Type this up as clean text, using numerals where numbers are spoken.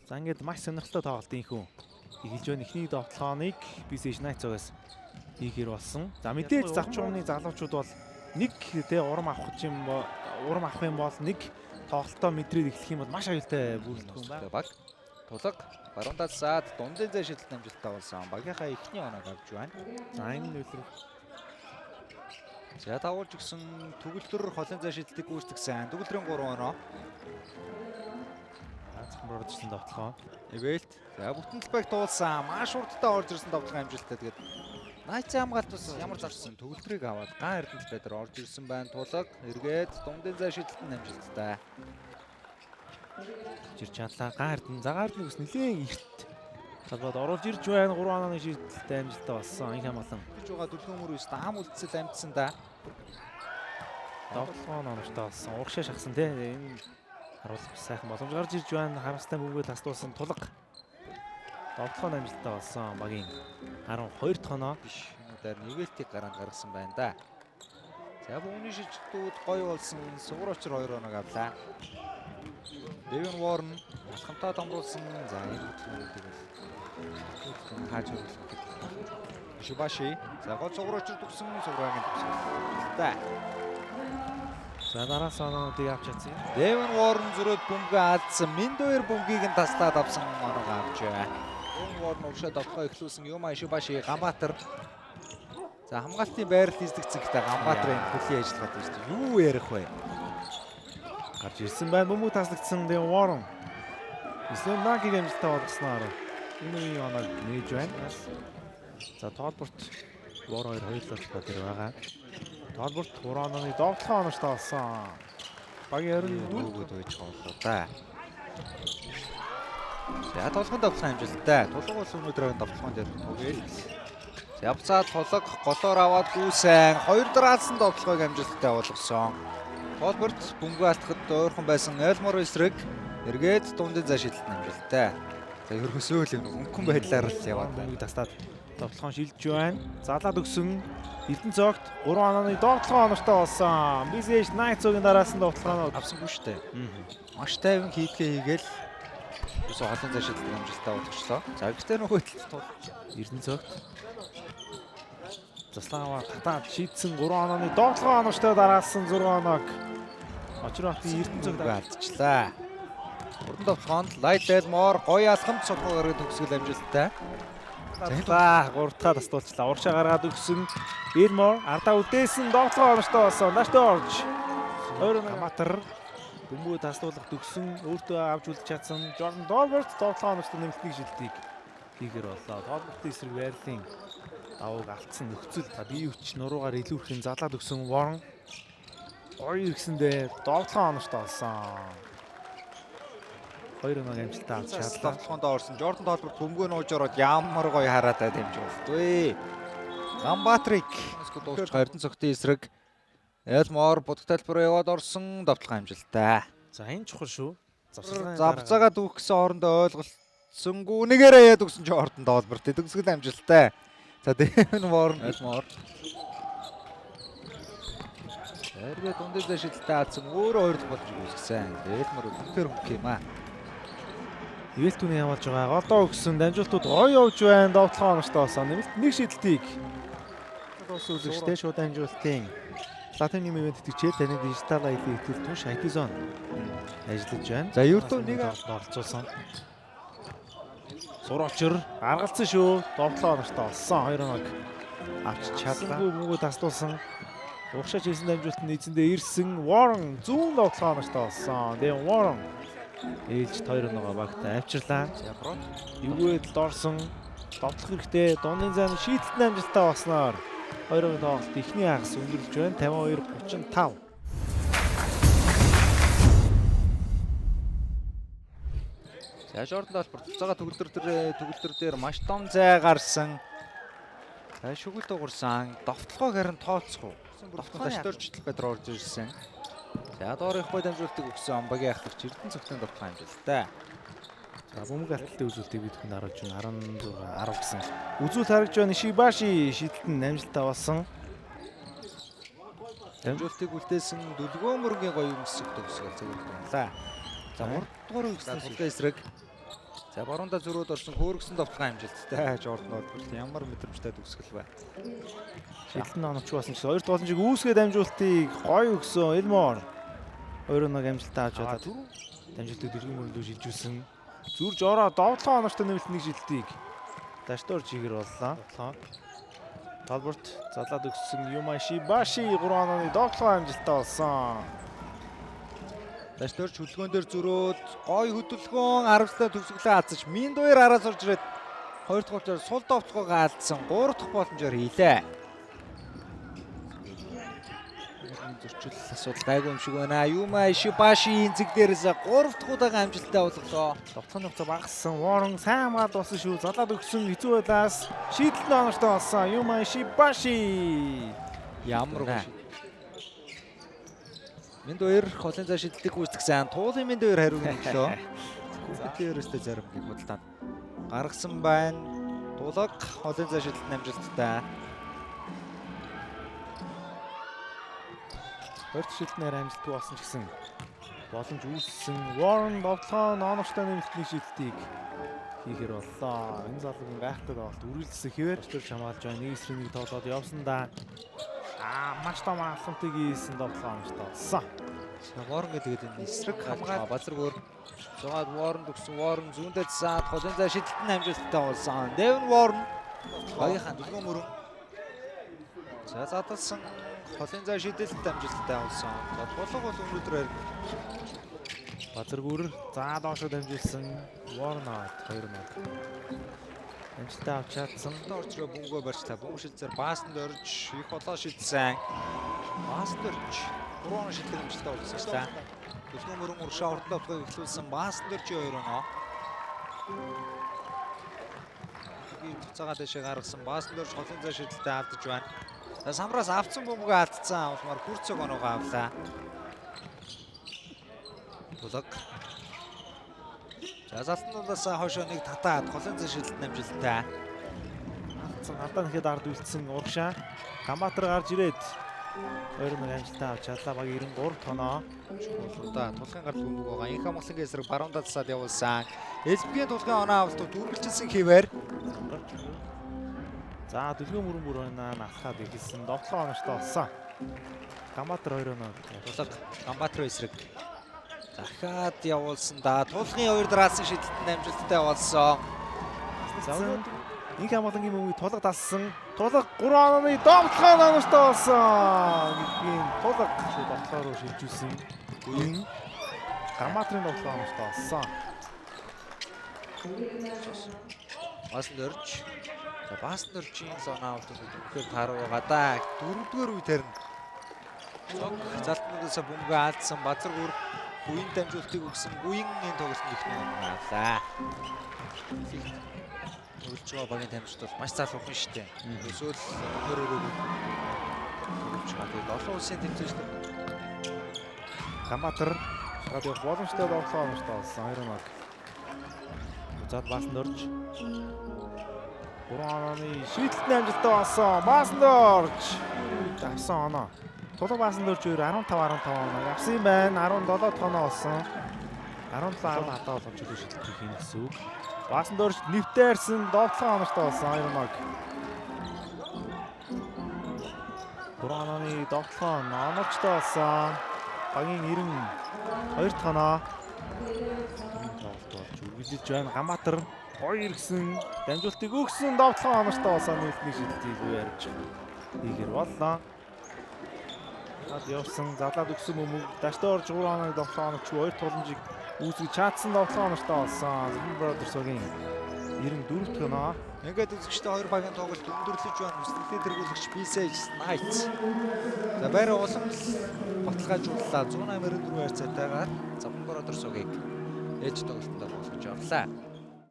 За ингээд маш сонирхолтой тоглолт ийхүү. Эхэлж байна эхний тоглоомыг BCH Knights-аас хийгэр болсон. За мэдээж завчуумны залуучууд бол нэг тэ урам авах юм бол нэг тоглолтоо мэдрээд эхлэх юм бол маш аюултай бүрэлдэхүүн юм байна. Баг тулаг баруунаас саад дундын зай шидэлт амжилттай болсон. Багийнхаа эхний оног авч байна. За энэ нөлөө. За тавуулж гисэн төгөлдөр холын зай шидэлтийг гүйцэтгсэн. Төгөлдрийн 3 оноо. Бродчсон тоглоом. Эвэлт. За бүтэн талбайг туулсан. Маш урдтай орж ирсэн тоглоом амжилттай. Тэгээд Knights хамгаалт бас ямар зарсан төгөлдрийг аваад ган эрдэнэ талбай дээр орж ирсэн байна. Тулаг эргээд дундын зай шидэлт нь амжилттай. Жир чанлаа ган эрдэнэ. За ган эрдэнэ ус нэлээд эрт. Талбайд оруулж ирж байна. 3 онооны шидэлттэй амжилттай болсон. Их хамгаалan. Гэж байгаа дүлхэн мөр үст ам үлдсэл амжсан да. Тоглоом оногтой болсон. Урагшаа шахсан тий. Энэ харуулах сайхан боломж гарч ирж байна. Харамстай бүгд тасдуулсан Тулаг. Тоглоом амжилттай болсон. Багийн 12 дахь оноо Биш. Энүүдээр нэвэлтийг гаргасан байна да. За бүүний шижигдүүд гоё болсон. Сугар очир 2 оног авлаа. Devin Warren алхамтаа домруулсан. За энэ хөдөлгөөнүүдийг бол хааж хөрвүүлдэг. Шибаши. За гол сугар очир төгсөн суграагийн төгсөн. Да. За дараас оноодыг авч чадсан. Devin Warren зөрөөд бөмбөг алдсан. Миндоер бөмбөгийг нь таслаад авсан оног авч байна. Devin Warren өвшөө тоглоо эхлүүлсэн. Юма Шибаши Гамбатар. За хамгаалтын байрлал эздэгцэн гэхдээ Гамбатрын хөлийн ажиллагаад байна шүү дээ. Юу ярих вэ? Гарч ирсэн байна. Бөмбөг таслагдсан Devin Warren. Ислам Нагийг амжилттай болгосноор энэ үеийн оног нээж байна. За тоолборт Warren 2-2 дээр байгаа. Тоолборт 3 онооны довтлох оноочтой болсон. Багийн 24 дүүгүүд байж байгаа да. За тоглохын довтлох амжилттай. Тулаг бол өнөөдрийн довтлохын дээр түгээл. Явцаад тулаг голоор аваад гүйсэн 2 дараалсан довтлохыг амжилттай болгосон. Тоолборт бөмбөг алдахад ойрхон байсан Elmore эсрэг эргээд дундын зай шидэлт амжилттай. За ерөөсөө л өнгөн байдлаар л яваад бөмбөг тастаад довтлохоо шилжиж байна. Залаад өгсөн Эрдэнэ цогт 3 онооны довтлохоо оноочтой болсон. BCH Knights-ийн дараалсан довтлохоо авсангүй шүү дээ. Маш тайван хийдгээ хийгээл юусоо холын зай шидэлт амжилттай болгочлоо. За гэхдээ нөгөө хэлэлт тул Эрдэнэ цогт Заслава татаад шийдсэн 3 онооны довтлохоо оноочтой дараалсан 6 оноог Очрохтын Эрдэнэ цогт алдчихлаа. Урдан довтлохоонд Light Elmore гоё алхамд цогцоо гаргаад төгсгөл амжилттай. За 3 дахь тасдуулчлаа. Урагшаа гаргаад өгсөн Elmore ардаа үдээсэн довтлохоо оноочтой болсон. Нааштай орж 2 Гамбатар бөмбөг тасдуулах төгсөн өөртөө авч үлдэж чадсан Jordan Dolbert довтлохоо оноочтой нэмэлтний шилдэг хийгэр боллоо. Dolbert эсрэг байрлалын давууг алдсан нөхцөл бие хүч нуруугаар илүүрхэн залаад өгсөн Warren гоё иргэсэндээ довтлохоо оноочтой болсон. 2 оноо амжилттай авч чадлаа. Довтлохоонд орсон Jordan Dolbert бөмбөгөө нууж ороод ямар гоё хараатай дэмж болтгүй. Гамбатрик скотолч Эрдэнэ цогтын эсрэг Elmore будагт тайлбараа яваад орсон довтлохоо амжилттай. За энэ чухал шүү. Завцаагаа дүүх гэсэн хоорондоо ойлголцсонгүй нэгээрээ яад өгсөн Jordan Dolbert төгсгөл амжилттай. За Devin Warren Elmore. Эргээ дундын зай шидэлтээ алдсан өөрөө 2 дахь болж үүсгэсэн. Elmore үнэхээр хөнгө юм аа. Ивэлтүүний явуулж байгаа голдоо өгсөн дамжуултууд гоё явж байна. Довтлохоо оноочтой болсон. Нэмэлт нэг шидэлтийг дууссан үзэгчтэй шууд дамжуултын Platinum event тгчээр таны дижитал аялын итгэл түнш IT zone ажиллаж байна. За ердөө нэг оролцуулсан. Сурвалжир гаргалцсан шүү. Довтлохоо оноочтой болсон. 2 оног авч чадлаа. Бөмбөг тасдуулсан. Урагшаа хийсэн дамжуултанд эзэндээ ирсэн Warren зүүн довтлохоо оноочтой болсон. Devin Warren ээлж 2 оногоо багтаа авчирлаа. Эвгүйд дорсон довтлох хэрэгтэй. Дундын зайны шийдэлтэн амжилттай болсноор 2 оноо тоглолт эхний хагас өндөрлөж байна. 52-35. За Jordan Dolbert цагаа төгөлдөр дээр маш том зай гарсан. За шүгэл дуурсан. Довтлохоо харин тооцох уу? Довтлохоо шторчлох гэдэр орж ирсэн. За доор их бой дамжуултыг өгсөн багийн ахлагч Эрдэнэ цогтын довтлохоо амжилттай. За бөмбөг алталтын үзүүлэлтийг бид хүнд харуулж байна. 16 10 гэсэн. Үзүүл харагдж байна. Шибаши шийдэлтэн амжилттай болсон. Дамжуултыг үлдээсэн дүлгөө мөргийн гоё өмсөг төгсгөл зөвлөлт байлаа. За 3 дугаар үеийн эсрэг За баруунда зөрөөд орсон хөөргсөн довтлогын амжилттай Jordan Oliver ямар мэдрэмжтэй төгсгөл бай. Шилтэн оногч басан ч хоёр тоглолтыг үүсгээд амжуултыг гоё өгсөн Elmore 2-1 амжилттай авч удаад дамжуултыг дөрвөн мөрөндөө шилжүүлсэн. Зүрж ороо довтлогоо оногчтой нэмэлт нэг шилтийг Дашдор чигээр боллоо. Талбарт залаад өгсөн Yuma Shibashi 3-1 довтлогоо амжилттай болсон. Дашдор хөдөлгөөн дээр зөрөөд гой хөдөлгөөн 10-тай төгсгөлөө хазаж Миндуэр араас орж ирээд 2 дахь удаа сул довтлогоо алдсан 3 дахь боломжоор хийлээ. Зөрчил асуудал гайгүй юм шиг байна. Yuma Shibashi зэг дээрээс 3 дахь удаага амжилттай болголоо. Довтлогын хугацаа багассан. Warren сайн хамгаалд болсон шүү. Залаад өгсөн хэцүү байлаас шийдэлт оногчтой болсон. Yuma Shibashi Ямар гоё. Миндуэр холын цаа шидэлтийг гүйцэтгсэн. Туулын Миндуэр хариуг өглөө. Күүптерөөстэй зарим гэх бодлоо гаргасан байна. Тулаг холын цаа шидэлт амжилттай. Хоёр шилтнээр амжилттай болсон ч гэсэн боломж үүссэн. Warren довтлогоо оногчтой нэмэлтний шилтийг хийхэр боллоо. Энэ залуугийн гайхалтай тоглолт үргэлжлсэн хэвээр ч хамгаалж байна. Нэг эсрэг нэг тоглоод явсан да. Маш том алхамтыг хийсэн довтлогоо оногчтой болсон. Warren гэдэг энэ эсрэг хамгаалал базаргөр зугаад Warren төгсөн. Warren зүүндээ цаад холын цаа шидэлтэн амжилттай болсон. Devin Warren хоёрхан дөрвөн мөрөн. За задлсан холын цаа шидэлт амжилттай болсон. За тулаг бол өнөөдөр Базаргүр за доошо дамжуулсан Warren 2-1. Амжилттай авч чадсан. Орчроо бөмбөгөө барьчлаа. Бөмбөг шилзээр баасанд орж их болоо шидсэн. Баасанд орж 3 шилдэг амжилттай болсон шүү дээ. Төлгөө мөрөн уршаа урд довтлогыг эхлүүлсэн. Баасанд орж 2-1. Тэгээд туцаагаа дэшээ гаргасан. Баасанд орж холын цаа шидэлтэд алдаж байна. За самраас авцсан бөмбөгөө алдсан. Улмаар хүрцөг оноогоо авлаа. Тулаг. За залтнуудаас хойшоо нэг татаад холын цаа шидэлтэд амжилттай. Алдсан алдаа нэхэд ард үлдсэн урагшаа. Камбатар гарч ирээд 2-1 амжилттай авч чадлаа. Баг 93 тоноо. Тулгуудаа тулгын гарал бөмбөгөө Ганьха Монголын эсрэг баруунда засаад явуулсан. СП-ийн тулгын оноо авалтууд үргэлжилсэн хэвээр. За дөлгөө мөрөн бүр байна. Алхаад эхэлсэн. Довтлогоо оногчтой болсон. Камбатар 2-1. Тулаг Гамбатар эсрэг. Дахиад явуулсан да. Тулгын 2 дараалсан шидэлтэнд амжилттай болсон. За нэг хамгаалангийн мөнгөийг тулаг дассан. Тулаг 3-1 довтлогоо оногчтой болсон. Гэдгийн тулаг довтлогоо руу шилжүүлсэн. Гүйн Камбатрын довтлогоо оногчтой болсон. Баасанд орж. За баасанд оржийн зонаа авалтууд өгөхөөр тааруу байгаа да. 4-р үед харин залтнуудаас бөмбөгөө алдсан Базаргүр Гүйн дамжуултыг өгсөн. Гүйн энэ тоглолтод ихний өмнө авлаа. Өрөлж байгаа багийн дамжуулт бол маш залуухан шүү дээ. Өсөөл 22-оор өрөлж байгаа. Тэгээд олон улсын тэмцээнчд Камбатар шахаад явах боломжтой довтлогоо оногчтой болсон. 2-1. Зад баасанд орж 3-1 шийдэлтний амжилттай болсон. Баасанд орж авсан оноо. Тулаг баасанд орж 15-15 оноо авсан юм байна. 17 тоноо болсон. 17-10 хатаа боломжтой шийдэлтийг хийнэ гэсэн үг. Баасанд орж нэвтээрсэн довтлогоо оногчтой болсон. 2-1. 3-1 довтлогоо оногчтой болсон. Багийн 92 тоноо. Үргэлжлэж байна. Гамбатар гоё иргсэн. Дамжуултыг өгсөн довтлогоо оногчтой болсон. Нүүлтний шилтгийг ярьж хийгэр боллоо. Хад явсан залаад өгсөн бөмбөг Дашдор 3-1 довтлогоо оногч 2 туламжийг үүсгэж чадсан довтлогоо оногчтой болсон. Zimmer Brothers-ийн 94 тоноо. ингээд үзэгчтэй хоёр багийн тоглолт өндөрлөж байна. Хүсэлтээ тэргүүлэгч Bisage Knights. За байраа улам баталгаажууллаа. 184 хайрцаатайгаар Zimmer Brothers-ыг ээж тоглолтод болгож авлаа.